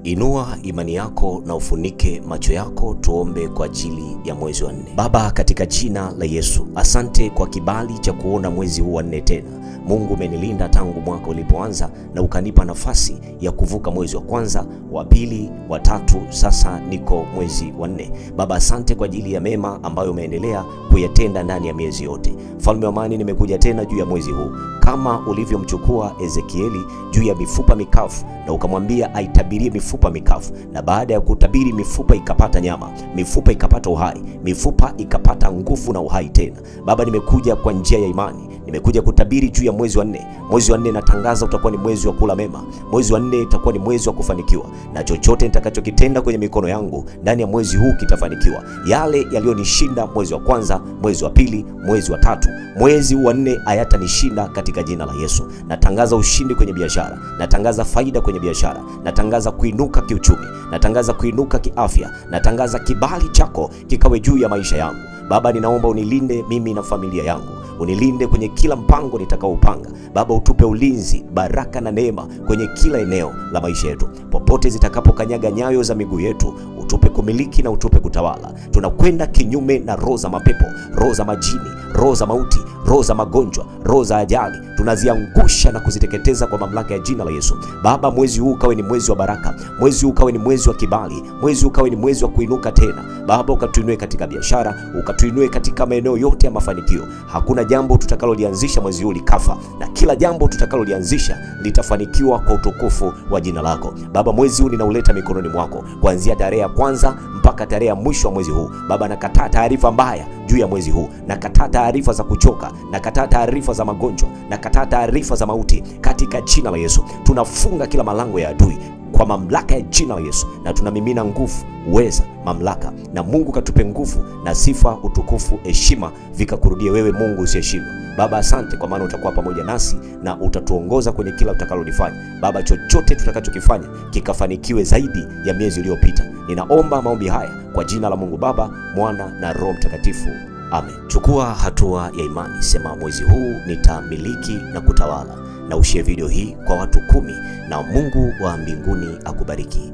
Inua imani yako na ufunike macho yako, tuombe kwa ajili ya mwezi wa 4. Baba, katika jina la Yesu, asante kwa kibali cha kuona mwezi huu wa 4 tena. Mungu, umenilinda tangu mwaka ulipoanza na ukanipa nafasi ya kuvuka mwezi wa kwanza, wa pili, wa tatu, sasa niko mwezi wa 4. Baba, asante kwa ajili ya mema ambayo umeendelea kuyatenda ndani ya miezi yote. Mfalme wa amani, nimekuja tena juu ya mwezi huu kama ulivyomchukua Ezekieli juu ya mifupa mikavu na ukamwambia aitabirie mifupa mikavu, na baada ya kutabiri mifupa ikapata nyama, mifupa ikapata uhai, mifupa ikapata nguvu na uhai tena. Baba, nimekuja kwa njia ya imani, nimekuja kutabiri juu ya mwezi wa 4. Mwezi wa 4 natangaza utakuwa ni mwezi wa kula mema. Mwezi wa 4 utakuwa ni mwezi wa kufanikiwa, na chochote nitakachokitenda kwenye mikono yangu ndani ya mwezi huu kitafanikiwa. Yale yaliyonishinda mwezi wa kwanza, mwezi wa pili, mwezi wa tatu, mwezi wa 4 hayatanishinda katika jina la Yesu. Natangaza ushindi kwenye biashara, natangaza faida kwenye biashara, natangaza kuinuka kiuchumi, natangaza kuinuka kiafya, natangaza kibali chako kikawe juu ya maisha yangu. Baba, ninaomba unilinde mimi na familia yangu, unilinde kwenye kila mpango nitakaoupanga. Baba, utupe ulinzi, baraka na neema kwenye kila eneo la maisha yetu. Popote zitakapokanyaga nyayo za miguu yetu, utupe kumiliki na utupe kutawala. Tunakwenda kinyume na roho za mapepo, roho za majini, roho za mauti, roho za magonjwa, roho za ajali. Tunaziangusha na kuziteketeza kwa mamlaka ya jina la Yesu. Baba, mwezi huu ukawe ni mwezi wa baraka, mwezi huu ukawe ni mwezi wa kibali, mwezi huu ukawe ni mwezi wa kuinuka tena. Baba, ukatuinue katika biashara, ukatuinue katika maeneo yote ya mafanikio. Hakuna jambo tutakalolianzisha mwezi huu likafa, na kila jambo tutakalolianzisha litafanikiwa kwa utukufu wa jina lako. Baba, mwezi huu ninauleta mikononi mwako, kuanzia tarehe ya kwanza mpaka tarehe ya mwisho wa mwezi huu. Baba, nakataa taarifa mbaya juu ya mwezi huu, nakataa taarifa za kuchoka, nakataa taarifa za magonjwa, nakataa taarifa za mauti katika jina la Yesu. Tunafunga kila malango ya adui kwa mamlaka ya jina la Yesu, na tunamimina nguvu, uweza, mamlaka. Na Mungu katupe nguvu na sifa, utukufu, heshima vikakurudie wewe, Mungu usiyeshindwa. Baba, asante kwa maana utakuwa pamoja nasi na utatuongoza kwenye kila utakalolifanya. Baba, chochote tutakachokifanya kikafanikiwe zaidi ya miezi iliyopita. Ninaomba maombi haya kwa jina la Mungu Baba, Mwana na Roho Mtakatifu. Amen. Chukua hatua ya imani, sema mwezi huu nitamiliki na kutawala, na ushare video hii kwa watu 10, na Mungu wa mbinguni akubariki.